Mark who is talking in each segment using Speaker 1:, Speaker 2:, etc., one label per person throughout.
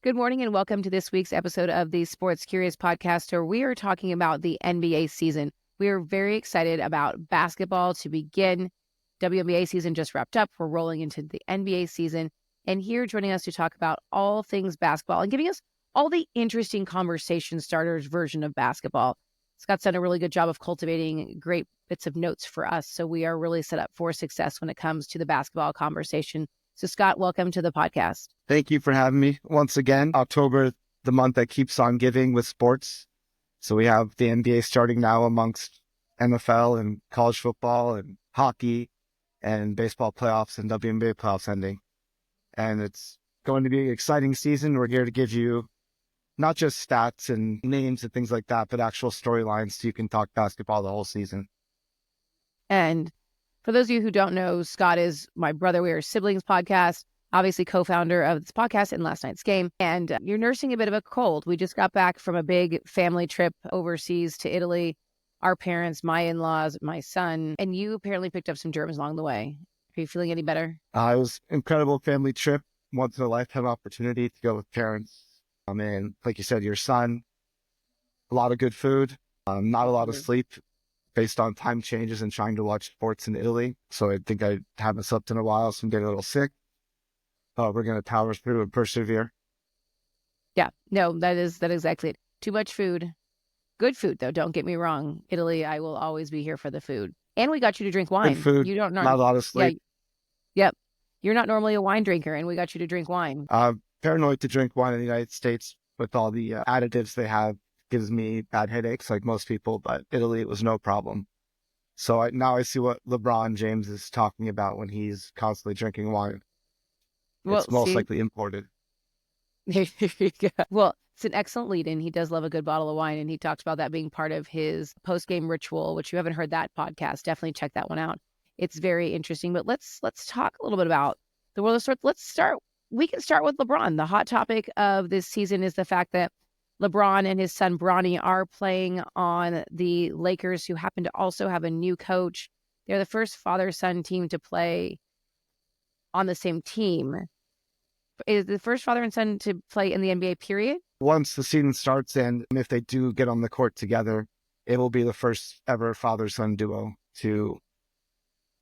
Speaker 1: Good morning and welcome to this week's episode of the Sports Curious podcast, where we are talking about the NBA season. We are very excited about basketball to begin. WNBA season just wrapped up. We're rolling into the NBA season. And here joining us to talk about all things basketball and giving us all the interesting conversation starters version of basketball. Scott's done a really good job of cultivating great bits of notes for us. So we are really set up for success when it comes to the basketball conversation. So Scott, welcome to the podcast.
Speaker 2: Thank you for having me once again. October, the month that keeps on giving with sports. So we have the NBA starting now amongst NFL and college football and hockey and baseball playoffs and WNBA playoffs ending. And it's going to be an exciting season. We're here to give you not just stats and names and things like that, but actual storylines so you can talk basketball the whole season.
Speaker 1: And for those of you who don't know, Scott is my brother. We are siblings podcast, obviously co-founder of this podcast and Last Night's Game. And you're nursing a bit of a cold. We just got back from a big family trip overseas to Italy. Our parents, my in-laws, my son, and you apparently picked up some germs along the way. Are you feeling any better?
Speaker 2: It was an incredible family trip, once in a lifetime opportunity to go with parents. And like you said, your son, a lot of good food, not a lot of sleep, based on time changes and trying to watch sports in Italy. So I think I haven't slept in a while, so I'm getting a little sick. We're going to power through and persevere.
Speaker 1: Yeah, no, that is exactly it. Too much food. Good food, though. Don't get me wrong. Italy, I will always be here for the food. And we got you to drink wine.
Speaker 2: Good food,
Speaker 1: You don't
Speaker 2: not a lot of sleep.
Speaker 1: Yeah, yep. You're not normally a wine drinker, and we got you to drink wine.
Speaker 2: Paranoid to drink wine in the United States with all the additives they have. Gives me bad headaches like most people, but Italy, it was no problem. So now I see what LeBron James is talking about when he's constantly drinking wine.
Speaker 1: Well,
Speaker 2: it's most likely imported.
Speaker 1: Well, it's an excellent lead-in. He does love a good bottle of wine, and he talks about that being part of his post-game ritual, which you haven't heard that podcast. Definitely check that one out. It's very interesting. But let's talk a little bit about the world of sports. We can start with LeBron. The hot topic of this season is the fact that LeBron and his son Bronny are playing on the Lakers, who happen to also have a new coach. They're the first father-son team to play on the same team. Is the first father and son to play in the NBA, period?
Speaker 2: Once the season starts, and if they do get on the court together, it will be the first ever father-son duo to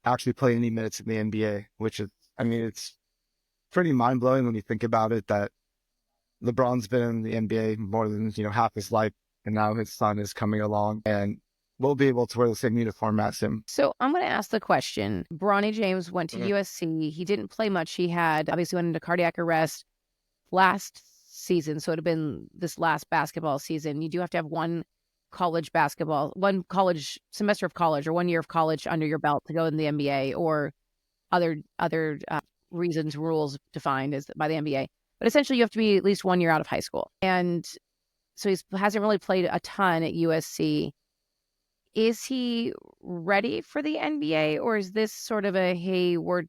Speaker 2: actually play any minutes in the NBA, which is, it's pretty mind-blowing when you think about it, that LeBron's been in the NBA more than, half his life, and now his son is coming along and will be able to wear the same uniform as him.
Speaker 1: So I'm going to ask the question. Bronny James went to USC. He didn't play much. He had obviously went into cardiac arrest last season. So it would have been this last basketball season. You do have to have one college semester of college or 1 year of college under your belt to go in the NBA, or other reasons, rules defined as by the NBA. But essentially, you have to be at least 1 year out of high school. And so he hasn't really played a ton at USC. Is he ready for the NBA, or is this sort of a, hey, we're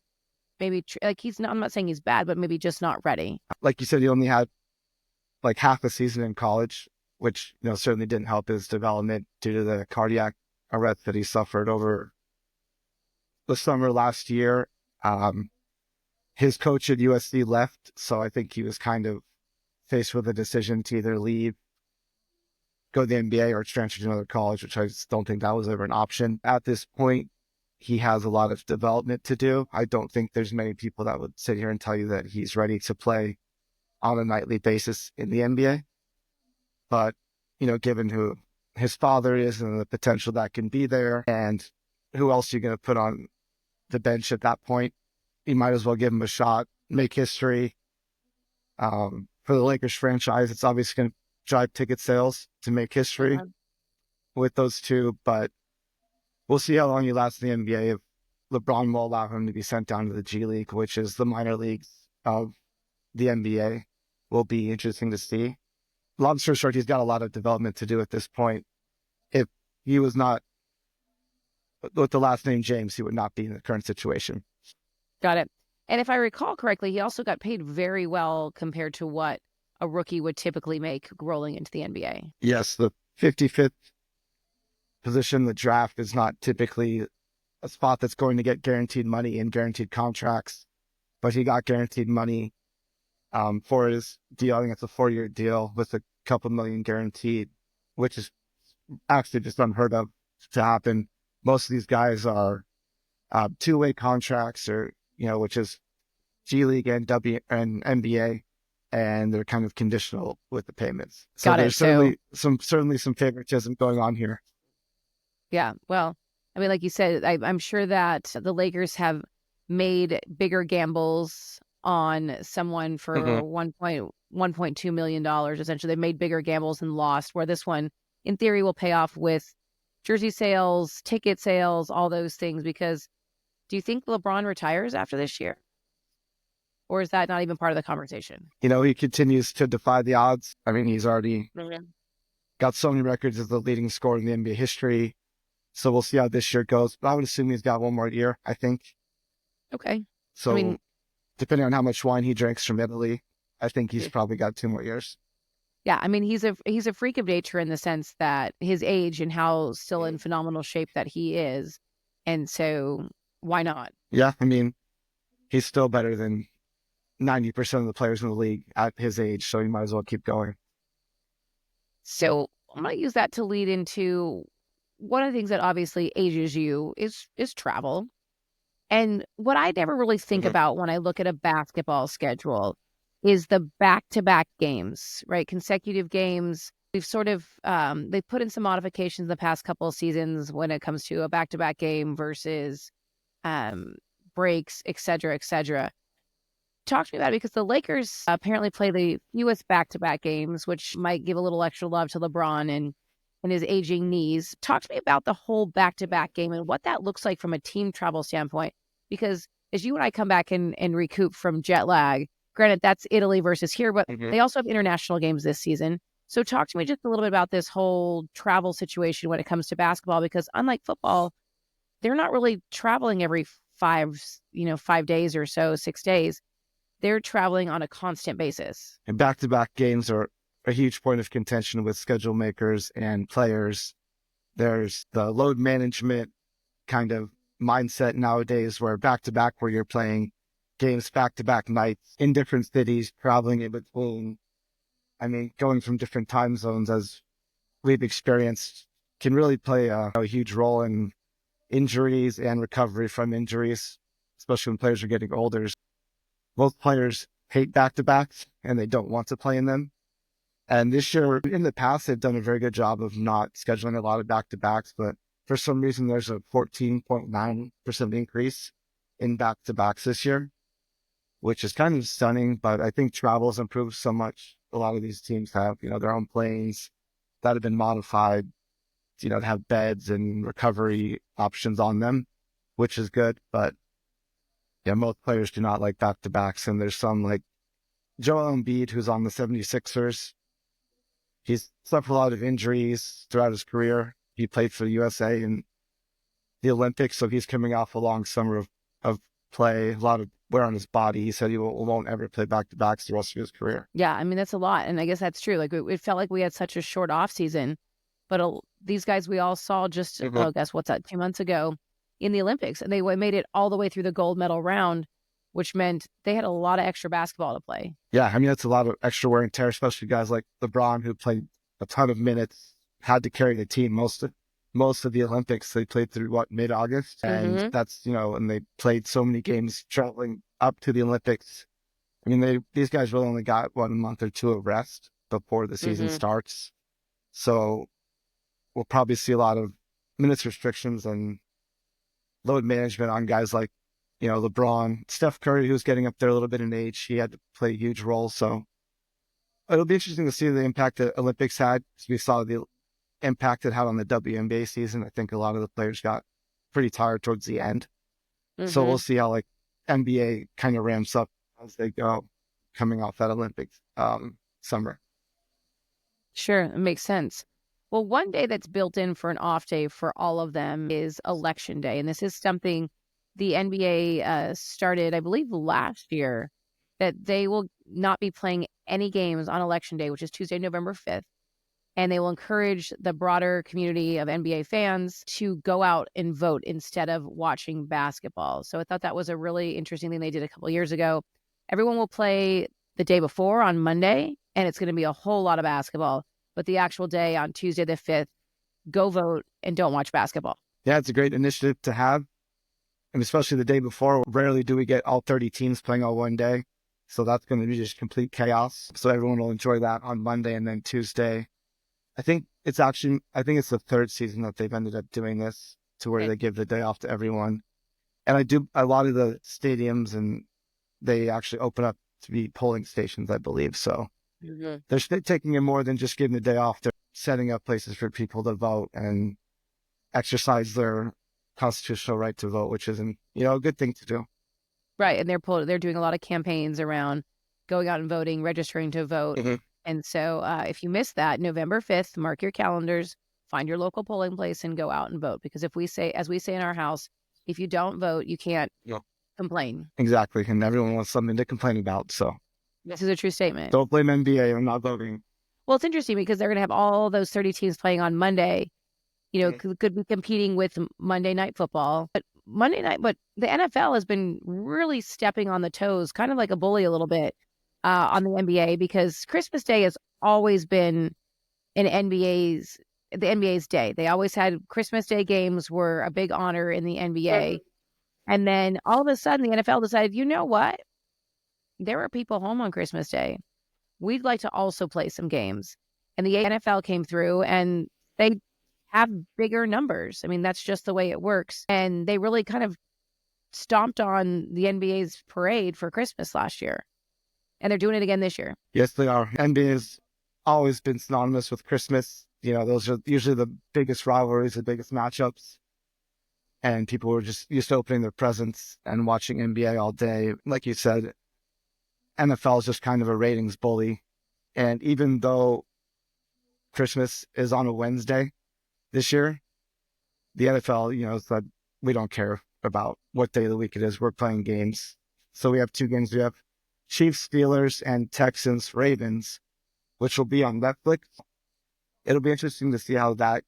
Speaker 1: maybe, he's not, I'm not saying he's bad, but maybe just not ready?
Speaker 2: Like you said, he only had like half a season in college, which, certainly didn't help his development due to the cardiac arrest that he suffered over the summer last year. His coach at USC left, so I think he was kind of faced with a decision to either leave, go to the NBA, or transfer to another college, which I just don't think that was ever an option. At this point, he has a lot of development to do. I don't think there's many people that would sit here and tell you that he's ready to play on a nightly basis in the NBA. But, given who his father is and the potential that can be there, and who else you're going to put on the bench at that point, you might as well give him a shot, make history. For the Lakers franchise, it's obviously going to drive ticket sales to make history with those two, but we'll see how long he lasts in the NBA. If LeBron will allow him to be sent down to the G League, which is the minor leagues of the NBA, will be interesting to see. Long story short, he's got a lot of development to do at this point. If he was not with the last name James, he would not be in the current situation.
Speaker 1: Got it. And if I recall correctly, he also got paid very well compared to what a rookie would typically make rolling into the NBA.
Speaker 2: Yes, the 55th position in the draft is not typically a spot that's going to get guaranteed money and guaranteed contracts, but he got guaranteed money for his deal. I think it's a 4-year deal with a couple million guaranteed, which is actually just unheard of to happen. Most of these guys are two-way contracts, or which is G League and NBA, and they're kind of conditional with the payments. So
Speaker 1: Got it.
Speaker 2: there's certainly some favoritism going on here.
Speaker 1: Yeah. Well, I mean, like you said, I'm sure that the Lakers have made bigger gambles on someone for $1.2 million. Essentially, they made bigger gambles and lost, where this one, in theory, will pay off with jersey sales, ticket sales, all those things. Because do you think LeBron retires after this year? Or is that not even part of the conversation?
Speaker 2: He continues to defy the odds. I mean, he's already got so many records as the leading scorer in the NBA history. So we'll see how this year goes. But I would assume he's got one more year, I think.
Speaker 1: Okay.
Speaker 2: So
Speaker 1: I mean,
Speaker 2: depending on how much wine he drinks from Italy, I think he's probably got 2 more years.
Speaker 1: Yeah, I mean, he's a freak of nature in the sense that his age and how still in phenomenal shape that he is. And so why not?
Speaker 2: Yeah, I mean, he's still better than 90% of the players in the league at his age, so you might as well keep going.
Speaker 1: So I'm going to use that to lead into one of the things that obviously ages you is travel. And what I never really think about when I look at a basketball schedule is the back-to-back games, right? Consecutive games. We've sort of, they put in some modifications the past couple of seasons when it comes to a back-to-back game versus breaks, et cetera, et cetera. Talk to me about it, because the Lakers apparently play the fewest back-to-back games, which might give a little extra love to LeBron and his aging knees. Talk to me about the whole back-to-back game and what that looks like from a team travel standpoint, because as you and I come back and recoup from jet lag, granted, that's Italy versus here, but they also have international games this season. So talk to me just a little bit about this whole travel situation when it comes to basketball, because unlike football, they're not really traveling every 5 days or so, 6 days. They're traveling on a constant basis.
Speaker 2: And back-to-back games are a huge point of contention with schedule makers and players. There's the load management kind of mindset nowadays where back-to-back, where you're playing games back-to-back nights in different cities, traveling in between. I mean, going from different time zones, as we've experienced, can really play a huge role in injuries and recovery from injuries, especially when players are getting older. Most players hate back-to-backs and they don't want to play in them. And this year, in the past, they've done a very good job of not scheduling a lot of back-to-backs, but for some reason, there's a 14.9% increase in back-to-backs this year, which is kind of stunning. But I think travel has improved so much. A lot of these teams have, their own planes that have been modified, to have beds and recovery options on them, which is good. But yeah, most players do not like back-to-backs. And there's some like Joel Embiid, who's on the 76ers. He's suffered a lot of injuries throughout his career. He played for the USA in the Olympics, so he's coming off a long summer of play, a lot of wear on his body. He said he won't ever play back-to-backs the rest of his career.
Speaker 1: Yeah, I mean, that's a lot. And I guess that's true. Like, it felt like we had such a short off season, but these guys we all saw just, I guess, what's that, 2 months ago in the Olympics, and they made it all the way through the gold medal round, which meant they had a lot of extra basketball to play.
Speaker 2: Yeah, I mean, that's a lot of extra wear and tear, especially guys like LeBron, who played a ton of minutes, had to carry the team most of the Olympics. They played through mid-August, and that's and they played so many games traveling up to the Olympics. I mean, these guys really only got a month or two of rest before the season starts, so we'll probably see a lot of minutes restrictions and load management on guys like LeBron, Steph Curry, who's getting up there a little bit in age. He had to play a huge role, so it'll be interesting to see the impact the Olympics had. We saw the impact it had on the WNBA season. I think a lot of the players got pretty tired towards the end. So we'll see how NBA kind of ramps up as they go coming off that Olympics summer.
Speaker 1: Sure, it makes sense. Well, one day that's built in for an off day for all of them is Election Day. And this is something the NBA started, I believe, last year, that they will not be playing any games on Election Day, which is Tuesday, November 5th. And they will encourage the broader community of NBA fans to go out and vote instead of watching basketball. So I thought that was a really interesting thing they did a couple of years ago. Everyone will play the day before on Monday, and it's going to be a whole lot of basketball. But the actual day on Tuesday the 5th, go vote and don't watch basketball.
Speaker 2: Yeah, it's a great initiative to have. And especially the day before, rarely do we get all 30 teams playing all one day. So that's going to be just complete chaos. So everyone will enjoy that on Monday, and then Tuesday. I think it's the third season that they've ended up doing this, to where they give the day off to everyone. And a lot of the stadiums, and they actually open up to be polling stations, I believe. So they're taking it more than just giving the day off. They're setting up places for people to vote and exercise their constitutional right to vote, which is a good thing to do.
Speaker 1: Right. And they're doing a lot of campaigns around going out and voting, registering to vote. And so if you missed that, November 5th, mark your calendars, find your local polling place and go out and vote. Because as we say in our house, if you don't vote, you can't complain.
Speaker 2: Exactly. And everyone wants something to complain about. So
Speaker 1: this is a true statement.
Speaker 2: Don't blame NBA on not voting.
Speaker 1: Well, it's interesting because they're going to have all those 30 teams playing on Monday. Could be competing with Monday Night Football. But the NFL has been really stepping on the toes, kind of like a bully a little bit on the NBA, because Christmas Day has always been the NBA's day. They always had Christmas Day games were a big honor in the NBA. And then all of a sudden the NFL decided, you know what? There are people home on Christmas Day. We'd like to also play some games. And the NFL came through and they have bigger numbers. I mean, that's just the way it works. And they really kind of stomped on the NBA's parade for Christmas last year. And they're doing it again this year.
Speaker 2: Yes, they are. NBA has always been synonymous with Christmas. Those are usually the biggest rivalries, the biggest matchups. And people were just used to opening their presents and watching NBA all day. Like you said, NFL is just kind of a ratings bully. And even though Christmas is on a Wednesday this year, the NFL, said, we don't care about what day of the week it is. We're playing games. So we have two games. We have Chiefs, Steelers, and Texans, Ravens, which will be on Netflix. It'll be interesting to see how that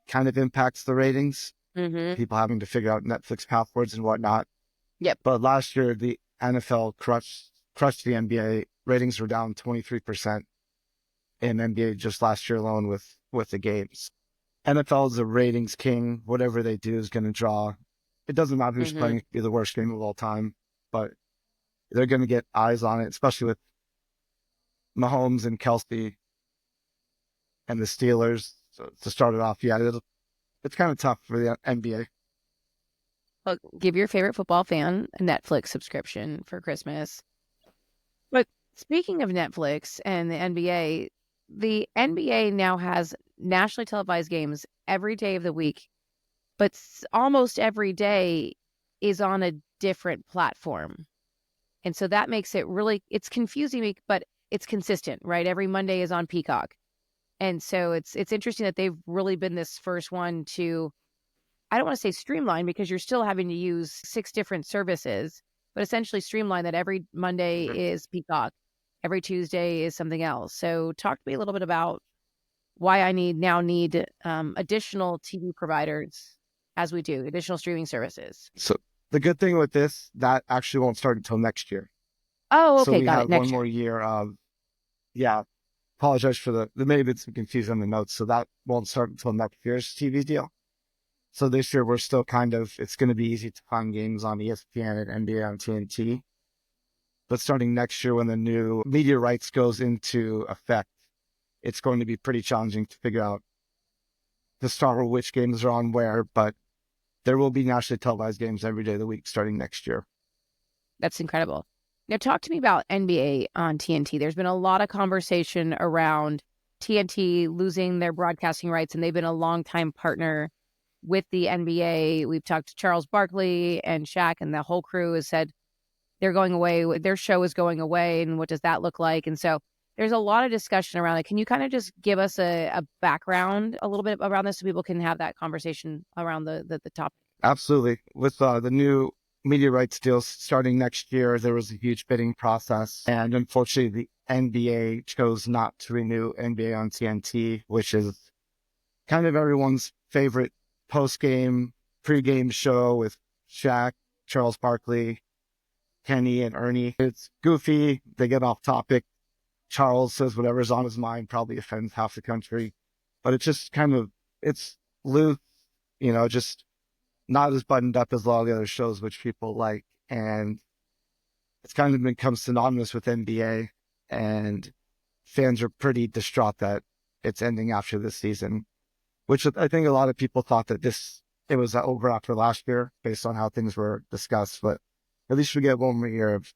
Speaker 2: kind of impacts the ratings. People having to figure out Netflix passwords and whatnot.
Speaker 1: Yep.
Speaker 2: But last year, the NFL crushed the NBA. Ratings were down 23% in NBA just last year alone with the games. NFL is a ratings king. Whatever they do is going to draw. It doesn't matter who's playing. It could be the worst game of all time, but they're going to get eyes on it, especially with Mahomes and Kelsey and the Steelers. So to start it off, it's kind of tough for the NBA.
Speaker 1: Well, give your favorite football fan a Netflix subscription for Christmas. But speaking of Netflix and the NBA now has nationally televised games every day of the week, but almost every day is on a different platform. And so that makes it's confusing, but it's consistent, right? Every Monday is on Peacock. And so it's interesting that they've really been this first one to, I don't want to say streamline, because you're still having to use 6 different services, but essentially streamline that every Monday is Peacock. Every Tuesday is something else. So talk to me a little bit about why I need additional TV providers as we do, additional streaming services.
Speaker 2: So the good thing with this, that actually won't start until next year.
Speaker 1: Oh, okay,
Speaker 2: so we
Speaker 1: got
Speaker 2: have
Speaker 1: it.
Speaker 2: One more year of, apologize for there may have been some confusion in the notes. So that won't start until next year's TV deal. So this year we're still it's going to be easy to find games on ESPN and NBA on TNT. But starting next year, when the new media rights goes into effect, it's going to be pretty challenging to figure out which games are on where, but there will be nationally televised games every day of the week starting next year.
Speaker 1: That's incredible. Now talk to me about NBA on TNT. There's been a lot of conversation around TNT losing their broadcasting rights, and they've been a longtime partner with the NBA. We've talked to Charles Barkley and Shaq, and the whole crew has said they're going away. Their show is going away, and what does that look like? And so there's a lot of discussion around it. Can you kind of just give us a background a little bit around this so people can have that conversation around the topic?
Speaker 2: Absolutely. With the new media rights deals starting next year, there was a huge bidding process. And unfortunately, the NBA chose not to renew NBA on TNT, which is kind of everyone's favorite post-game, pre-game show with Shaq, Charles Barkley, Kenny and Ernie. It's goofy. They get off topic. Charles says whatever's on his mind, probably offends half the country. But it's just it's loose, just not as buttoned up as a lot of the other shows, which people like. And it's kind of become synonymous with NBA. And fans are pretty distraught that it's ending after this season, which I think a lot of people thought that it was over after last year based on how things were discussed. But at least we get one more year of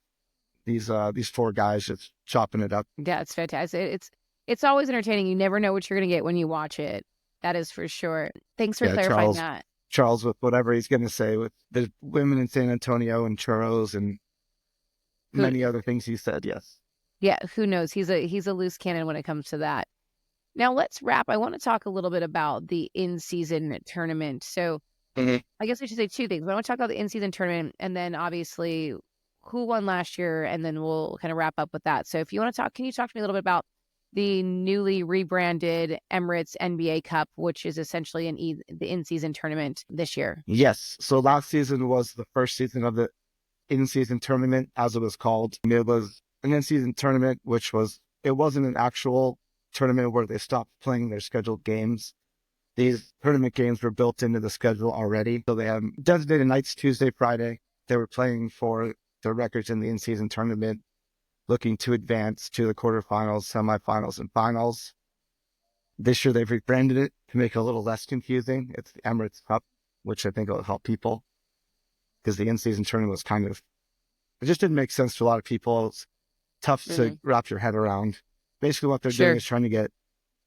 Speaker 2: these four guys just chopping it up.
Speaker 1: Yeah, it's fantastic. It's always entertaining. You never know what you're going to get when you watch it. That is for sure. Thanks for clarifying that.
Speaker 2: Charles with whatever he's going to say with the women in San Antonio and churros and many other things he said. Yes.
Speaker 1: Yeah, who knows? He's a loose cannon when it comes to that. Now let's wrap. I want to talk a little bit about the in-season tournament. So I guess I should say two things. I want to talk about the in-season tournament and then obviously who won last year, and then we'll kind of wrap up with that. So if you want to talk, can you talk to me a little bit about the newly rebranded Emirates NBA Cup, which is essentially the in-season tournament this year?
Speaker 2: Yes. So last season was the first season of the in-season tournament, as it was called. It was an in-season tournament, it wasn't an actual tournament where they stopped playing their scheduled games. These tournament games were built into the schedule already. So they have designated nights, Tuesday, Friday. They were playing for their records in the in-season tournament, looking to advance to the quarterfinals, semifinals, and finals. This year they've rebranded it to make it a little less confusing. It's the Emirates Cup, which I think will help people because the in-season tournament was it just didn't make sense to a lot of people. It's tough to wrap your head around. Basically what they're doing is trying to get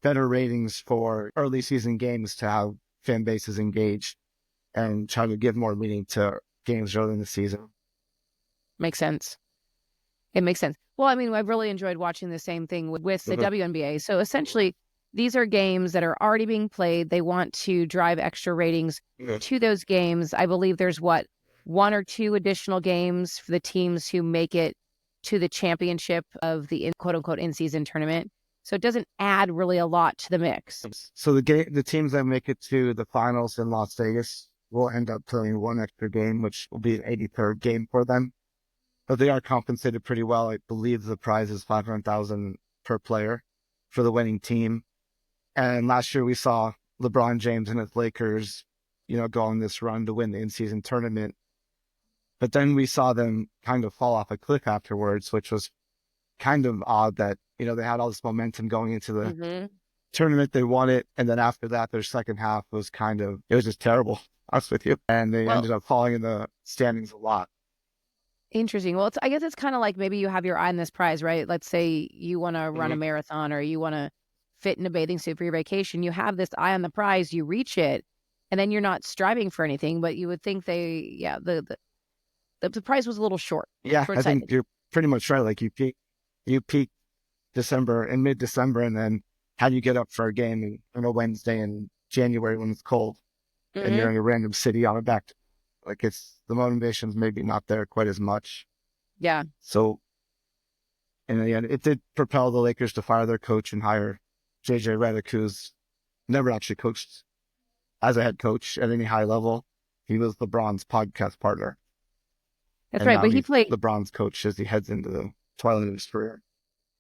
Speaker 2: better ratings for early season games to have fan bases engaged and try to give more meaning to games early in the season.
Speaker 1: Makes sense. It makes sense. Well, I mean, I've really enjoyed watching the same thing with the WNBA. So essentially, these are games that are already being played. They want to drive extra ratings to those games. I believe there's one or two additional games for the teams who make it to the championship of the quote-unquote in-season tournament. So it doesn't add really a lot to the mix.
Speaker 2: So the teams that make it to the finals in Las Vegas will end up playing one extra game, which will be an 83rd game for them. But they are compensated pretty well. I believe the prize is $500,000 per player for the winning team. And last year we saw LeBron James and his Lakers, go on this run to win the in-season tournament. But then we saw them kind of fall off a cliff afterwards, which was kind of odd that, they had all this momentum going into the tournament. They won it. And then after that, their second half was it was just terrible, honest with you. And they ended up falling in the standings a lot.
Speaker 1: Interesting. Well, I guess it's kind of like maybe you have your eye on this prize, right? Let's say you want to run a marathon or you want to fit in a bathing suit for your vacation. You have this eye on the prize, you reach it, and then you're not striving for anything, but you would think the prize was a little short.
Speaker 2: Yeah, I think you're pretty much right. Like you peak in mid-December, and then how do you get up for a game on a Wednesday in January when it's cold and you're in a random city on a back? Like the motivation's maybe not there quite as much.
Speaker 1: Yeah.
Speaker 2: So in the end, it did propel the Lakers to fire their coach and hire JJ Redick, who's never actually coached as a head coach at any high level. He was LeBron's podcast partner.
Speaker 1: That's right, but he played
Speaker 2: LeBron's coach as he heads into the twilight of his career.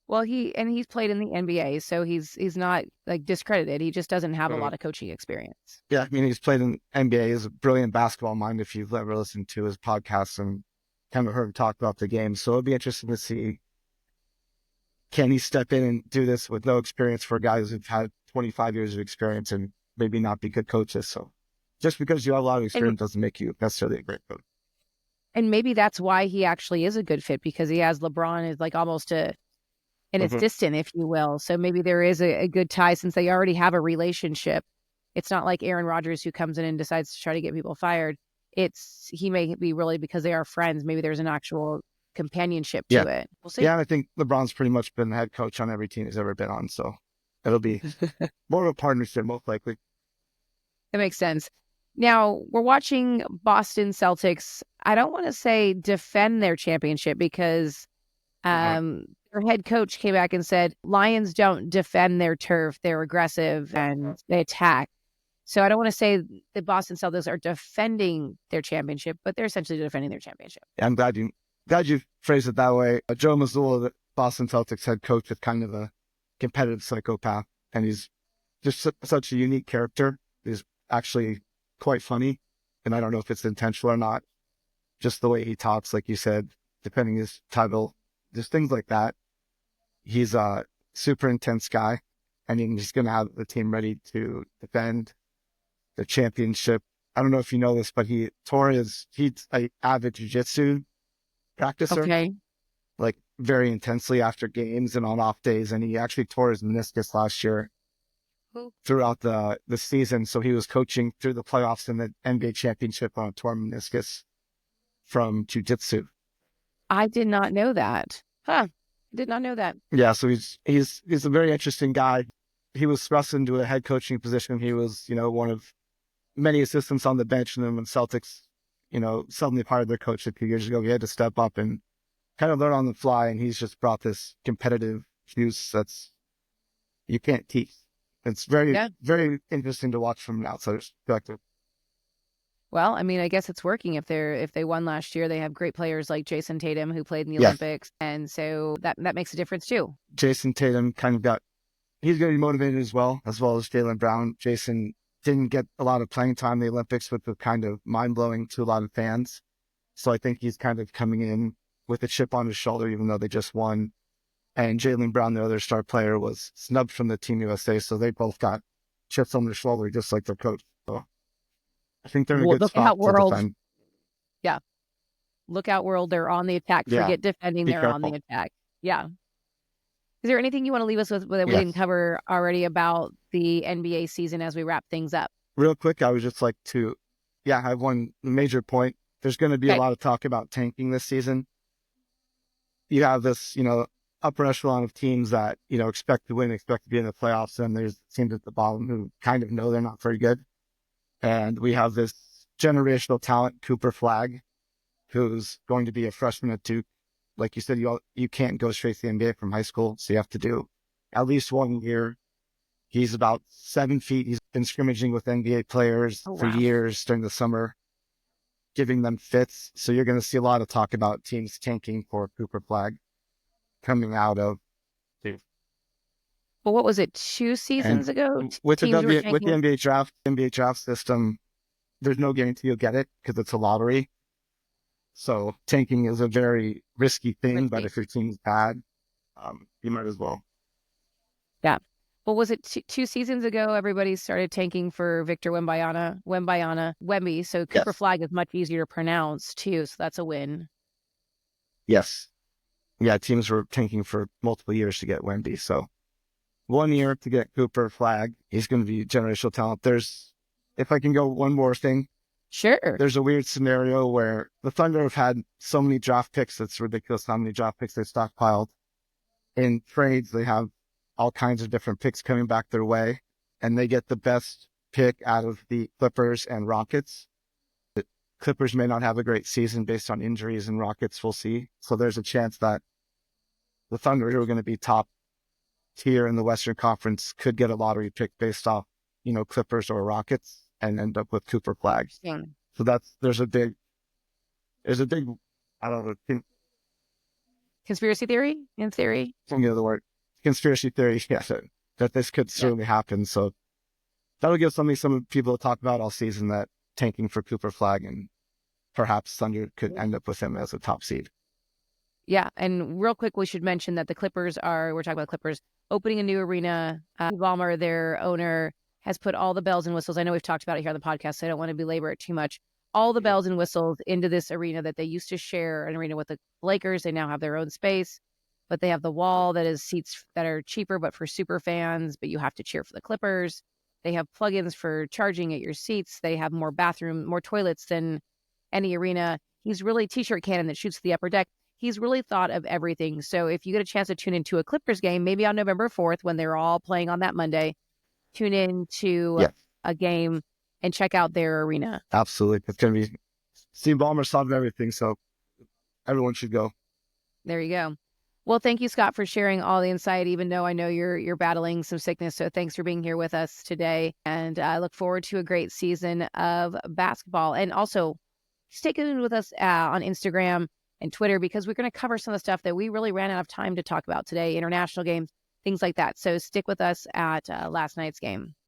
Speaker 1: Well, he's played in the NBA, so he's not like discredited. He just doesn't have a lot of coaching experience.
Speaker 2: Yeah, I mean, he's played in NBA. He's a brilliant basketball mind if you've ever listened to his podcasts and kind of heard him talk about the game. So it'll be interesting to see, can he step in and do this with no experience for guys who've had 25 years of experience and maybe not be good coaches. So just because you have a lot of experience doesn't make you necessarily a great coach.
Speaker 1: And maybe that's why he actually is a good fit, because he has LeBron is like almost and it's distant, if you will. So maybe there is a good tie since they already have a relationship. It's not like Aaron Rodgers who comes in and decides to try to get people fired. He may be really because they are friends. Maybe there's an actual companionship to it. We'll see.
Speaker 2: Yeah, I think LeBron's pretty much been the head coach on every team he's ever been on. So it'll be more of a partnership, most likely.
Speaker 1: That makes sense. Now, we're watching Boston Celtics. I don't want to say defend their championship because their head coach came back and said, Lions don't defend their turf. They're aggressive and they attack. So I don't want to say the Boston Celtics are defending their championship, but they're essentially defending their championship.
Speaker 2: I'm glad you glad you phrased it that way. Joe Mazzulla, the Boston Celtics head coach, is kind of a competitive psychopath, and he's just such a unique character. He's actually quite funny, and I don't know if it's intentional or not. Just the way he talks, like you said, depending his title, just things like that. He's a super intense guy, and he's going to have the team ready to defend the championship. I don't know if you know this, but he's an avid jiu-jitsu practicer,
Speaker 1: Okay.
Speaker 2: like very intensely after games and on off days. And he actually tore his meniscus last year throughout the season. So he was coaching through the playoffs and the NBA championship on a torn meniscus from jiu-jitsu.
Speaker 1: I did not know that. Huh. Did not know that.
Speaker 2: Yeah, so he's a very interesting guy. He was thrust into a head coaching position. He was, one of many assistants on the bench, and then when Celtics, suddenly hired their coach a few years ago, he had to step up and kind of learn on the fly, and he's just brought this competitive juice that's you can't teach. It's very, very interesting to watch from an outsider's perspective.
Speaker 1: Well, I mean, I guess it's working. If they won last year, they have great players like Jason Tatum who played in the Olympics, and so that makes a difference too.
Speaker 2: Jason Tatum he's going to be motivated as well as Jaylen Brown. Jason didn't get a lot of playing time in the Olympics, which was kind of mind-blowing to a lot of fans. So I think he's kind of coming in with a chip on his shoulder, even though they just won. And Jaylen Brown, the other star player, was snubbed from the Team USA, so they both got chips on their shoulder, just like their coach. So I think they're in a good spot to defend.
Speaker 1: Yeah. Look out, world. They're on the attack. Forget defending. They're on the attack. Yeah. Is there anything you want to leave us with that we didn't cover already about the NBA season as we wrap things up?
Speaker 2: Real quick, I would just like to, I have one major point. There's going to be a lot of talk about tanking this season. You have this, upper echelon of teams that, expect to win, expect to be in the playoffs, and there's teams at the bottom who kind of know they're not very good. And we have this generational talent, Cooper Flagg, who's going to be a freshman at Duke. Like you said, you can't go straight to the NBA from high school, so you have to do at least 1 year. He's about 7 feet. He's been scrimmaging with NBA players for years during the summer, giving them fits. So you're going to see a lot of talk about teams tanking for Cooper Flagg coming out of Duke.
Speaker 1: Well, what was it, 2 seasons ago?
Speaker 2: With the NBA draft system, there's no guarantee you'll get it because it's a lottery. So tanking is a very risky thing, but if your team's bad, you might as well.
Speaker 1: Yeah. Well, was it 2 seasons ago? Everybody started tanking for Victor Wemby. So Cooper Flagg is much easier to pronounce too. So that's a win.
Speaker 2: Yes. Yeah. Teams were tanking for multiple years to get Wemby. So 1 year to get Cooper Flagg. He's going to be generational talent. If I can go one more thing.
Speaker 1: Sure.
Speaker 2: There's a weird scenario where the Thunder have had so many draft picks. It's ridiculous how many draft picks they stockpiled. In trades, they have all kinds of different picks coming back their way, and they get the best pick out of the Clippers and Rockets. The Clippers may not have a great season based on injuries, and Rockets we'll see. So there's a chance that the Thunder, who are going to be top tier in the Western Conference, could get a lottery pick based off, Clippers or Rockets, and end up with Cooper Flagg. So there's a big, I don't know.
Speaker 1: Conspiracy theory? In theory?
Speaker 2: From the other word. Conspiracy theory, that this could certainly happen. So that'll give some people to talk about all season, that tanking for Cooper Flagg, and perhaps Thunder could end up with him as a top seed.
Speaker 1: Yeah, and real quick, we should mention that the Clippers we're talking about Clippers, opening a new arena. Ballmer, their owner, has put all the bells and whistles. I know we've talked about it here on the podcast, so I don't want to belabor it too much. All the bells and whistles into this arena that they used to share an arena with the Lakers. They now have their own space, but they have the wall that is seats that are cheaper, but for super fans, but you have to cheer for the Clippers. They have plugins for charging at your seats. They have more toilets than any arena. He's really t-shirt cannon that shoots the upper deck. He's really thought of everything. So if you get a chance to tune into a Clippers game, maybe on November 4th, when they're all playing on that Monday, tune in to a game and check out their arena.
Speaker 2: Absolutely. It's going to be Steve Ballmer solved everything, so everyone should go.
Speaker 1: There you go. Well, thank you, Scott, for sharing all the insight, even though I know you're battling some sickness. So thanks for being here with us today. And I look forward to a great season of basketball. And also, stay tuned with us on Instagram and Twitter, because we're going to cover some of the stuff that we really ran out of time to talk about today, international games, things like that. So stick with us at last night's game.